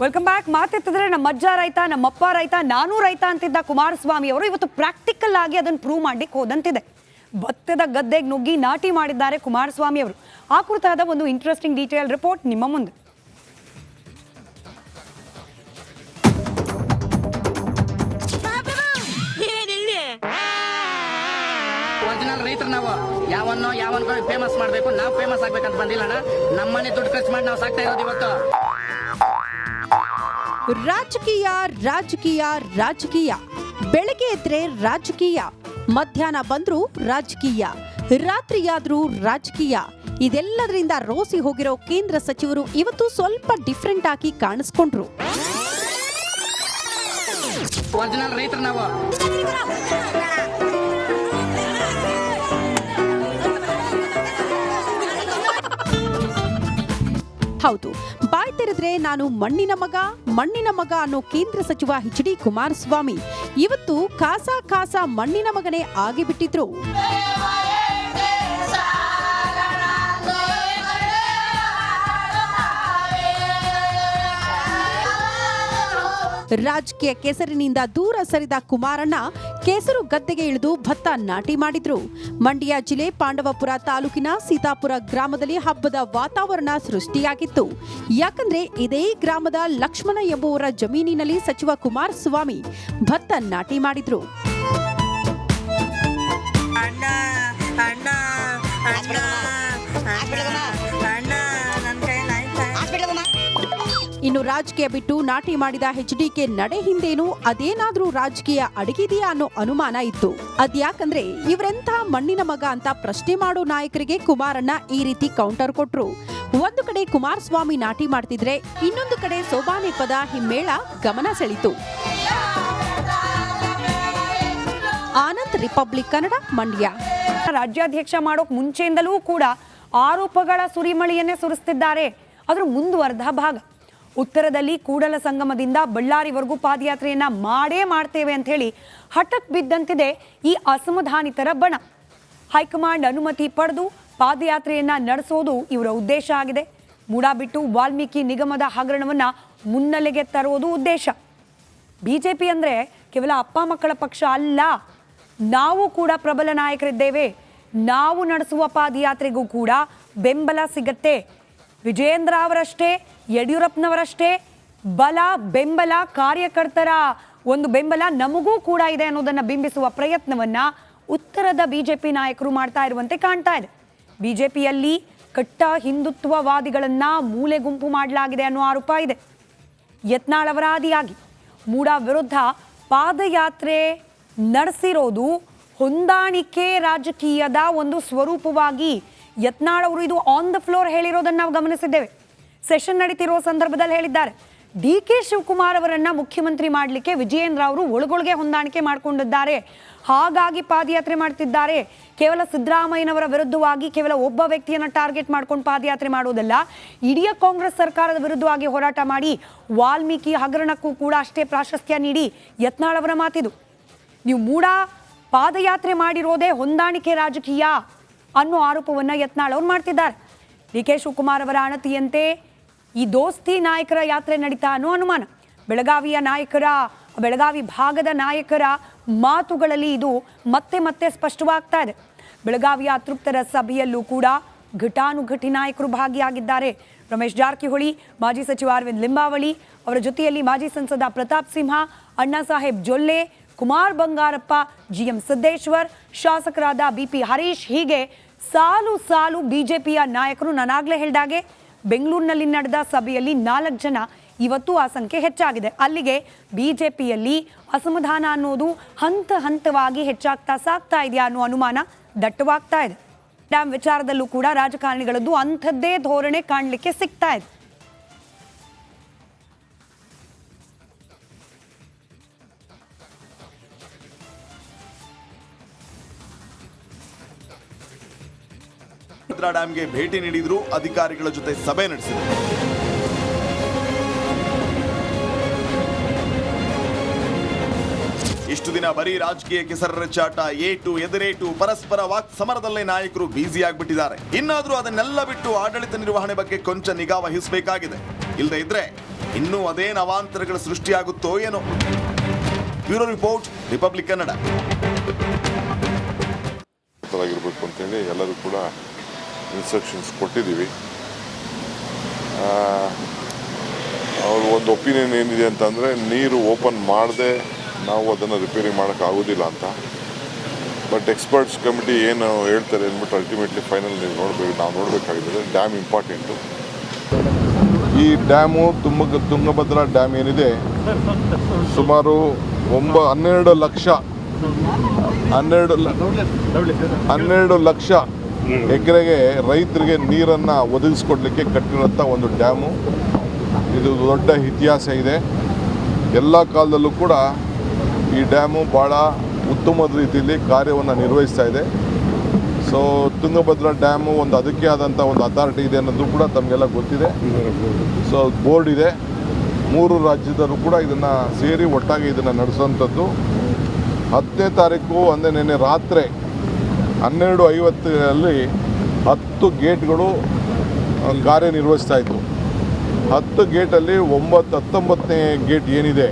Welcome back. ಮಾತೆತ್ತಿದ್ರೆ ನಮ್ಮ ಅಜ್ಜ ರೈತ, ನಮ್ಮಪ್ಪ ರೈತ, ನಾನು ರೈತ ಅಂತಿದ್ದ ಕುಮಾರಸ್ವಾಮಿ ಅವರು ಇವತ್ತು ಪ್ರಾಕ್ಟಿಕಲ್ ಆಗಿ ಅದನ್ನು ಪ್ರೂವ್ ಮಾಡ್ಲಿಕ್ಕೆ ಹೋದಂತಿದೆ. ಭತ್ತದ ಗದ್ದೆಗೆ ನುಗ್ಗಿ ನಾಟಿ ಮಾಡಿದ್ದಾರೆ ಕುಮಾರಸ್ವಾಮಿ ಅವರು. ಆ ಕುರಿತಾದ ಒಂದು ಇಂಟ್ರೆಸ್ಟಿಂಗ್ ಡೀಟೇಲ್ ರಿಪೋರ್ಟ್ ನಿಮ್ಮ ಮುಂದೆ. ಒರಿಜಿನಲ್ ರೈತರು ನಾವು ಯಾವನ್ನ ಫೇಮಸ್ ಮಾಡಬೇಕು, ನಾವು ಫೇಮಸ್ ಆಗ್ಬೇಕಂತ ಬಂದಿಲ್ಲ. ನಮ್ಮನೆ ದುಡ್ಡು ಖರ್ಚು ಮಾಡಿ ನಾವು ಸಾಕ್ತಾ ಇರೋದು ಇವತ್ತು. ರಾಜಕೀಯ ರಾಜಕೀಯ ರಾಜಕೀಯ, ಬೆಳಗ್ಗೆ ಎದ್ರೆ ರಾಜಕೀಯ, ಮಧ್ಯಾಹ್ನ ಬಂದ್ರು ರಾಜಕೀಯ, ರಾತ್ರಿಯಾದ್ರೂ ರಾಜಕೀಯ. ಇದೆಲ್ಲದರಿಂದ ರೋಸಿ ಹೋಗಿರೋ ಕೇಂದ್ರ ಸಚಿವರು ಇವತ್ತು ಸ್ವಲ್ಪ ಡಿಫ್ರೆಂಟ್ ಆಗಿ ಕಾಣಿಸ್ಕೊಂಡ್ರು. ಒರಿಜಿನಲ್ ರೈತರು ನಾವು. ಹೌದು, ಬಾಯ್ ತೆರೆದ್ರೆ ನಾನು ಮಣ್ಣಿನ ಮಗ ಅನ್ನೋ ಕೇಂದ್ರ ಸಚಿವ ಎಚ್.ಡಿ. ಕುಮಾರಸ್ವಾಮಿ ಇವತ್ತು ಕಾಸ ಮಣ್ಣಿನ ಮಗನೇ ಆಗಿಬಿಟ್ಟಿದ್ರು. ರಾಜಕೀಯ ಕೆಸರಿನಿಂದ ದೂರ ಸರಿದ ಕುಮಾರಣ್ಣ ಕೆಸರು ಗದ್ದೆಗೆ ಇಳಿದು ಭತ್ತ ನಾಟಿ ಮಾಡಿದ್ರು. ಮಂಡ್ಯ ಜಿಲ್ಲೆ ಪಾಂಡವಪುರ ತಾಲೂಕಿನ ಸೀತಾಪುರ ಗ್ರಾಮದಲ್ಲಿ ಹಬ್ಬದ ವಾತಾವರಣ ಸೃಷ್ಟಿಯಾಗಿತ್ತು. ಯಾಕಂದ್ರೆ ಇದೇ ಗ್ರಾಮದ ಲಕ್ಷ್ಮಣ ಎಂಬುವರ ಜಮೀನಿನಲ್ಲಿ ಸಚಿವ ಕುಮಾರಸ್ವಾಮಿ ಭತ್ತ ನಾಟಿ ಮಾಡಿದ್ರು. ಇನ್ನು ರಾಜಕೀಯ ಬಿಟ್ಟು ನಾಟಿ ಮಾಡಿದ ಎಚ್.ಡಿ.ಕೆ ನಡೆ ಹಿಂದೇನು ಅದೇನಾದ್ರೂ ರಾಜಕೀಯ ಅಡಗಿದೆಯಾ ಅನ್ನೋ ಅನುಮಾನ ಇತ್ತು. ಅದ್ಯಾಕಂದ್ರೆ ಇವರೆಂಥ ಮಣ್ಣಿನ ಮಗ ಅಂತ ಪ್ರಶ್ನೆ ಮಾಡೋ ನಾಯಕರಿಗೆ ಕುಮಾರಣ್ಣ ಈ ರೀತಿ ಕೌಂಟರ್ ಕೊಟ್ರು. ಒಂದು ಕಡೆ ಕುಮಾರಸ್ವಾಮಿ ನಾಟಿ ಮಾಡ್ತಿದ್ರೆ, ಇನ್ನೊಂದು ಕಡೆ ಸೋಬಾನೆ ಪದ ಹಿಮ್ಮೇಳ ಗಮನ ಸೆಳೀತು. ಆನಂದ್, ರಿಪಬ್ಲಿಕ್ ಕನ್ನಡ, ಮಂಡ್ಯ. ರಾಜ್ಯಾಧ್ಯಕ್ಷ ಮಾಡೋಕ್ ಮುಂಚೆಯಿಂದಲೂ ಕೂಡ ಆರೋಪಗಳ ಸುರಿಮಳೆಯನ್ನೇ ಸುರಿಸ್ತಿದ್ದಾರೆ. ಅದ್ರ ಮುಂದುವರೆದ ಭಾಗ. ಉತ್ತರದಲ್ಲಿ ಕೂಡಲ ಸಂಗಮದಿಂದ ಬಳ್ಳಾರಿವರೆಗೂ ಪಾದಯಾತ್ರೆಯನ್ನ ಮಾಡ್ತೇವೆ ಅಂತ ಹೇಳಿ ಹಠಕ್ ಬಿದ್ದಂತಿದೆ ಈ ಅಸಮಾಧಾನಿತರ ಬಣ. ಹೈಕಮಾಂಡ್ ಅನುಮತಿ ಪಡೆದು ಪಾದಯಾತ್ರೆಯನ್ನ ನಡೆಸೋದು ಇವರ ಉದ್ದೇಶ ಆಗಿದೆ. ಮೂಡಾ ಬಿಟ್ಟು ವಾಲ್ಮೀಕಿ ನಿಗಮದ ಹಗರಣವನ್ನ ಮುನ್ನೆಲೆಗೆ ತರೋದು ಉದ್ದೇಶ. ಬಿಜೆಪಿ ಅಂದ್ರೆ ಕೇವಲ ಅಪ್ಪ ಮಕ್ಕಳ ಪಕ್ಷ ಅಲ್ಲ, ನಾವು ಕೂಡ ಪ್ರಬಲ ನಾಯಕರಿದ್ದೇವೆ. ನಾವು ನಡೆಸುವ ಪಾದಯಾತ್ರೆಗೂ ಕೂಡ ಬೆಂಬಲ ಸಿಗತ್ತೆ. ವಿಜಯೇಂದ್ರ ಅವರಷ್ಟೇ, ಯಡಿಯೂರಪ್ಪನವರಷ್ಟೇ ಬಲ, ಬೆಂಬಲ, ಕಾರ್ಯಕರ್ತರ ಒಂದು ಬೆಂಬಲ ನಮಗೂ ಕೂಡ ಇದೆ ಅನ್ನೋದನ್ನ ಬಿಂಬಿಸುವ ಪ್ರಯತ್ನವನ್ನ ಉತ್ತರದ ಬಿಜೆಪಿ ನಾಯಕರು ಮಾಡ್ತಾ ಇರುವಂತೆ ಕಾಣ್ತಾ ಇದೆ. ಬಿಜೆಪಿಯಲ್ಲಿ ಕಟ್ಟ ಹಿಂದುತ್ವವಾದಿಗಳನ್ನ ಮೂಲೆ ಗುಂಪು ಮಾಡಲಾಗಿದೆ ಅನ್ನೋ ಆರೋಪ ಇದೆ. ಯತ್ನಾಳ್ ಅವರ ಆದಿಯಾಗಿ ಮೂಡಾ ವಿರುದ್ಧ ಪಾದಯಾತ್ರೆ ನಡೆಸಿರೋದು ಹೊಂದಾಣಿಕೆ ರಾಜಕೀಯದ ಒಂದು ಸ್ವರೂಪವಾಗಿ ಯತ್ನಾಳ್ ಅವರು ಇದು ಆನ್ ದ ಫ್ಲೋರ್ ಹೇಳಿರೋದನ್ನ ನಾವು ಗಮನಿಸಿದ್ದೇವೆ. ಸೆಷನ್ ನಡೀತಿರೋ ಸಂದರ್ಭದಲ್ಲಿ ಹೇಳಿದ್ದಾರೆ, ಡಿ.ಕೆ. ಶಿವಕುಮಾರ್ ಅವರನ್ನ ಮುಖ್ಯಮಂತ್ರಿ ಮಾಡಲಿಕ್ಕೆ ವಿಜಯೇಂದ್ರ ಅವರು ಒಳಗೊಳಗೆ ಹೊಂದಾಣಿಕೆ ಮಾಡಿಕೊಂಡಿದ್ದಾರೆ, ಹಾಗಾಗಿ ಪಾದಯಾತ್ರೆ ಮಾಡ್ತಿದ್ದಾರೆ. ಕೇವಲ ಸಿದ್ದರಾಮಯ್ಯನವರ ವಿರುದ್ಧವಾಗಿ ಕೇವಲ ಒಬ್ಬ ವ್ಯಕ್ತಿಯನ್ನ ಟಾರ್ಗೆಟ್ ಮಾಡ್ಕೊಂಡು ಪಾದಯಾತ್ರೆ ಮಾಡೋದಲ್ಲ, ಇಡೀ ಕಾಂಗ್ರೆಸ್ ಸರ್ಕಾರದ ವಿರುದ್ಧವಾಗಿ ಹೋರಾಟ ಮಾಡಿ ವಾಲ್ಮೀಕಿ ಹಗರಣಕ್ಕೂ ಕೂಡ ಅಷ್ಟೇ ಪ್ರಾಶಸ್ತ್ಯ ನೀಡಿ ಯತ್ನಾಳ್ ಅವರ ಮಾತಿದು. ನೀವು ಮೂಡಾ ಪಾದಯಾತ್ರೆ ಮಾಡಿರೋದೇ ಹೊಂದಾಣಿಕೆ ರಾಜಕೀಯ ಅನ್ನೋ ಆರೋಪವನ್ನ ಯತ್ನಾಳ್ ಅವರು ಮಾಡ್ತಿದ್ದಾರೆ. ಡಿ.ಕೆ. ಶಿವಕುಮಾರ್ ಅವರ ಅಣತಿಯಂತೆ ಈ ದೋಸ್ತಿ ನಾಯಕರ ಯಾತ್ರೆ ನಡೀತಾ ಅನ್ನೋ ಅನುಮಾನ. ಬೆಳಗಾವಿ ಭಾಗದ ನಾಯಕರ ಮಾತುಗಳಲ್ಲಿ ಇದು ಮತ್ತೆ ಸ್ಪಷ್ಟವಾಗ್ತಾ ಇದೆ. ಬೆಳಗಾವಿಯ ಅತೃಪ್ತರ ಸಭೆಯಲ್ಲೂ ಕೂಡ ಘಟಾನುಘಟಿ ನಾಯಕರು ಭಾಗಿಯಾಗಿದ್ದಾರೆ. ರಮೇಶ್ ಜಾರಕಿಹೊಳಿ, ಮಾಜಿ ಸಚಿವ ಅರವಿಂದ್ ಲಿಂಬಾವಳಿ, ಅವರ ಜೊತೆಯಲ್ಲಿ ಮಾಜಿ ಸಂಸದ ಪ್ರತಾಪ್ ಸಿಂಹ, ಅಣ್ಣಾ ಸಾಹೇಬ್ ಜೊಲ್ಲೆ, ಕುಮಾರ್ ಬಂಗಾರಪ್ಪ, ಜಿ.ಎಂ. ಸಿದ್ದೇಶ್ವರ್, ಶಾಸಕರಾದ ಬಿ.ಪಿ. ಹರೀಶ್, ಹೀಗೆ ಸಾಲು ಬಿಜೆಪಿಯ ನಾಯಕರು. ನಾನಾಗಲೇ ಹೇಳಿದಾಗೆ ಬೆಂಗಳೂರಿನಲ್ಲಿ ನಡೆದ ಸಭೆಯಲ್ಲಿ 4 ಜನ, ಇವತ್ತು ಆ ಸಂಖ್ಯೆ ಹೆಚ್ಚಾಗಿದೆ. ಅಲ್ಲಿಗೆ ಬಿಜೆಪಿಯಲ್ಲಿ ಅಸಮಾಧಾನ ಅನ್ನೋದು ಹಂತವಾಗಿ ಸಾಗ್ತಾ ಇದೆಯಾ ಅನ್ನೋ ಅನುಮಾನ ದಟ್ಟವಾಗ್ತಾ ಇದೆ. ಡ್ಯಾಮ್ ವಿಚಾರದಲ್ಲೂ ಕೂಡ ರಾಜಕಾರಣಿಗಳದ್ದು ಅಂಥದ್ದೇ ಧೋರಣೆ ಕಾಣಲಿಕ್ಕೆ ಸಿಗ್ತಾ ಇದೆ. ಡ್ಯಾಂಗೆ ಭೇಟಿ ನೀಡಿದ್ರು, ಅಧಿಕಾರಿಗಳ ಜೊತೆ ಸಭೆ ನಡೆಸಿದರು. ಇಷ್ಟು ದಿನ ಬರೀ ರಾಜಕೀಯ ಕೆಸರಚಾಟ, ಏಟು ಎದುರೇಟು, ಪರಸ್ಪರ ವಾಕ್ ಸಮರದಲ್ಲೇ ನಾಯಕರು ಬ್ಯುಸಿ ಆಗಿಬಿಟ್ಟಿದ್ದಾರೆ. ಇನ್ನಾದ್ರೂ ಅದನ್ನೆಲ್ಲ ಬಿಟ್ಟು ಆಡಳಿತ ನಿರ್ವಹಣೆ ಬಗ್ಗೆ ಕೊಂಚ ನಿಗಾ ವಹಿಸಬೇಕಾಗಿದೆ. ಇಲ್ಲದೆ ಇದ್ರೆ ಇನ್ನೂ ಅದೇನು ಅವಾಂತರಗಳ ಸೃಷ್ಟಿಯಾಗುತ್ತೋ ಏನೋ. Bureau report, republic Kannada. ಆಗಿರಬೇಕು ಅಂತೇಳಿ ಎಲ್ಲರೂ ಕೂಡ ಇನ್ಸ್ಟ್ರಕ್ಷನ್ಸ್ ಕೊಟ್ಟಿದ್ದೀವಿ. ಅವ್ರ ಒಂದು ಒಪಿನಿಯನ್ ಏನಿದೆ ಅಂತಂದರೆ, ನೀರು ಓಪನ್ ಮಾಡದೆ ನಾವು ಅದನ್ನು ರಿಪೇರಿ ಮಾಡೋಕ್ಕಾಗೋದಿಲ್ಲ ಅಂತ. ಬಟ್ ಎಕ್ಸ್ಪರ್ಟ್ಸ್ ಕಮಿಟಿ ಏನು ಹೇಳ್ತಾರೆ ಅಂದ್ಬಿಟ್ಟು ಅಲ್ಟಿಮೇಟ್ಲಿ ಫೈನಲ್ ನಾವು ನೋಡಬೇಕಾಗಿದೆ. Dam important. ಈ ಡ್ಯಾಮು ತುಂಗಭದ್ರಾ ಡ್ಯಾಮ್ ಏನಿದೆ, ಸುಮಾರು 12 ಲಕ್ಷ ಎಕರೆಗೆ ರೈತರಿಗೆ ನೀರನ್ನು ಒದಗಿಸ್ಕೊಡ್ಲಿಕ್ಕೆ ಕಟ್ಟಿರೋಂಥ ಒಂದು ಡ್ಯಾಮು. ಇದು ದೊಡ್ಡ ಇತಿಹಾಸ ಇದೆ. ಎಲ್ಲ ಕಾಲದಲ್ಲೂ ಕೂಡ ಈ ಡ್ಯಾಮು ಭಾಳ ಉತ್ತಮವಾದ ರೀತಿಯಲ್ಲಿ ಕಾರ್ಯವನ್ನು ನಿರ್ವಹಿಸ್ತಾ ಇದೆ. ಸೊ ತುಂಗಭದ್ರಾ ಡ್ಯಾಮು ಒಂದು ಅದಕ್ಕೆ ಆದಂಥ ಒಂದು ಅಥಾರಿಟಿ ಇದೆ ಅನ್ನೋದು ಕೂಡ ತಮಗೆಲ್ಲ ಗೊತ್ತಿದೆ. ಸೊ ಬೋರ್ಡ್ ಇದೆ. 3 ರಾಜ್ಯದಲ್ಲೂ ಕೂಡ ಇದನ್ನು ಸೇರಿ ಒಟ್ಟಾಗಿ ಇದನ್ನು ನಡೆಸುವಂಥದ್ದು. 10ನೇ ತಾರೀಕು ಅಂದರೆ ನಿನ್ನೆ ರಾತ್ರಿ 12:50 10 ಗೇಟ್ಗಳು ಕಾರ್ಯನಿರ್ವಹಿಸ್ತಾ ಇತ್ತು. 10 ಗೇಟಲ್ಲಿ 19ನೇ ಗೇಟ್ ಏನಿದೆ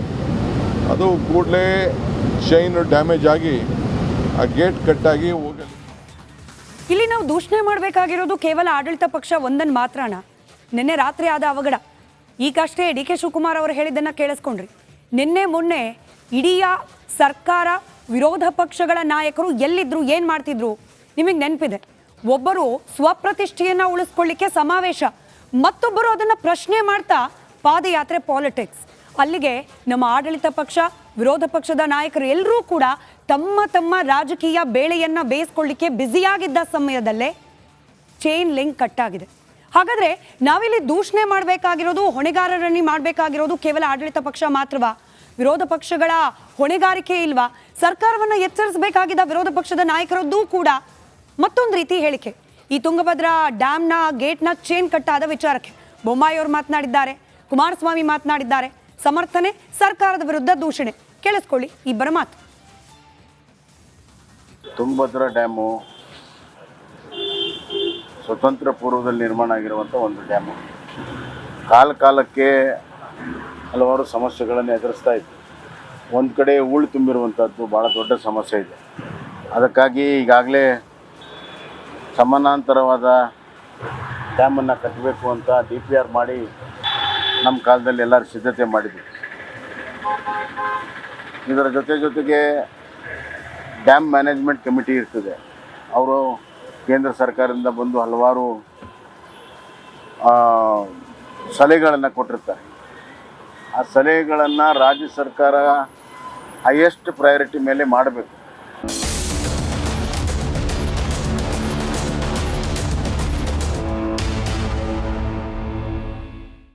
ಅದು ಕೂಡಲೇ ಚೈನ್ ಡ್ಯಾಮೇಜ್ ಆಗಿ ಆ ಗೇಟ್ ಕಟ್ಟಾಗಿ ಹೋಗಲಿ. ಇಲ್ಲಿ ನಾವು ದೂಷಣೆ ಮಾಡಬೇಕಾಗಿರೋದು ಕೇವಲ ಆಡಳಿತ ಪಕ್ಷ ಒಂದನ್ನು ಮಾತ್ರನ. ನಿನ್ನೆ ರಾತ್ರಿ ಆದ ಅವಘಡ. ಈಗಷ್ಟೇ DK ಶಿವಕುಮಾರ್ ಅವರು ಹೇಳಿದ್ದನ್ನು ಕೇಳಿಸ್ಕೊಂಡ್ರಿ. ನಿನ್ನೆ ಮೊನ್ನೆ ಇಡೀ ಸರ್ಕಾರ, ವಿರೋಧ ಪಕ್ಷಗಳ ನಾಯಕರು ಎಲ್ಲಿದ್ರು, ಏನು ಮಾಡ್ತಿದ್ರು ನಿಮಗೆ ನೆನಪಿದೆ. ಒಬ್ಬರು ಸ್ವಪ್ರತಿಷ್ಠೆಯನ್ನು ಉಳಿಸ್ಕೊಳ್ಳಿಕ್ಕೆ ಸಮಾವೇಶ, ಮತ್ತೊಬ್ಬರು ಅದನ್ನು ಪ್ರಶ್ನೆ ಮಾಡ್ತಾ ಪಾದಯಾತ್ರೆ, ಪಾಲಿಟಿಕ್ಸ್. ಅಲ್ಲಿಗೆ ನಮ್ಮ ಆಡಳಿತ ಪಕ್ಷ, ವಿರೋಧ ಪಕ್ಷದ ನಾಯಕರು ಎಲ್ಲರೂ ಕೂಡ ತಮ್ಮ ತಮ್ಮ ರಾಜಕೀಯ ಬೇಳೆಯನ್ನು ಬೇಯಿಸ್ಕೊಳ್ಳಿಕ್ಕೆ ಬ್ಯುಸಿಯಾಗಿದ್ದ ಸಮಯದಲ್ಲೇ ಚೈನ್ ಲಿಂಕ್ ಕಟ್ಟಾಗಿದೆ. ಹಾಗಾದರೆ ನಾವಿಲ್ಲಿ ದೂಷಣೆ ಮಾಡಬೇಕಾಗಿರೋದು, ಹೊಣೆಗಾರರನ್ನು ಮಾಡಬೇಕಾಗಿರೋದು ಕೇವಲ ಆಡಳಿತ ಪಕ್ಷ ಮಾತ್ರವಾ? ವಿರೋಧ ಪಕ್ಷಗಳ ಹೊಣೆಗಾರಿಕೆ ಇಲ್ವಾ? ಸರ್ಕಾರವನ್ನು ಎಚ್ಚರಿಸಬೇಕಾಗಿದ್ದ ವಿರೋಧ ಪಕ್ಷದ ನಾಯಕರದ್ದು ಕೂಡ ಮತ್ತೊಂದು ರೀತಿ ಹೇಳಿಕೆ. ಈ ತುಂಗಭದ್ರಾ ಡ್ಯಾಮ್ನ ಗೇಟ್ನ ಚೈನ್ ಕಟ್ಟಾದ ವಿಚಾರಕ್ಕೆ ಬೊಮ್ಮಾಯಿ ಅವರು ಮಾತನಾಡಿದ್ದಾರೆ, ಕುಮಾರಸ್ವಾಮಿ ಮಾತನಾಡಿದ್ದಾರೆ. ಸಮರ್ಥನೆ, ಸರ್ಕಾರದ ವಿರುದ್ಧ ದೂಷಣೆ. ಕೇಳಿಸ್ಕೊಳ್ಳಿ ಇಬ್ಬರ ಮಾತು. ತುಂಗಭದ್ರಾ ಡ್ಯಾಮು ಸ್ವತಂತ್ರ ಪೂರ್ವದಲ್ಲಿ ನಿರ್ಮಾಣ ಆಗಿರುವಂಥ ಒಂದು ಡ್ಯಾಮು. ಕಾಲಕ್ಕೆ ಹಲವಾರು ಸಮಸ್ಯೆಗಳನ್ನು ಎದುರಿಸ್ತಾ ಇತ್ತು. ಒಂದು ಕಡೆ ಹೂಳು ತುಂಬಿರುವಂಥದ್ದು ಭಾಳ ದೊಡ್ಡ ಸಮಸ್ಯೆ ಇದೆ. ಅದಕ್ಕಾಗಿ ಈಗಾಗಲೇ ಸಮಾನಾಂತರವಾದ ಡ್ಯಾಮನ್ನು ಕಟ್ಟಬೇಕು ಅಂತ DPR ಮಾಡಿ ನಮ್ಮ ಕಾಲದಲ್ಲಿ ಎಲ್ಲರೂ ಸಿದ್ಧತೆ ಮಾಡಿದ್ವಿ. ಇದರ ಜೊತೆಗೆ ಡ್ಯಾಮ್ ಮ್ಯಾನೇಜ್ಮೆಂಟ್ ಕಮಿಟಿ ಇರ್ತದೆ. ಅವರು ಕೇಂದ್ರ ಸರ್ಕಾರದಿಂದ ಬಂದು ಹಲವಾರು ಸಲಹೆಗಳನ್ನು ಕೊಟ್ಟಿರ್ತಾರೆ. ಆ ಸಲಹೆಗಳನ್ನು ರಾಜ್ಯ ಸರ್ಕಾರ ಹೈಯೆಸ್ಟ್ ಪ್ರಯಾರಿಟಿ ಮೇಲೆ ಮಾಡಬೇಕು.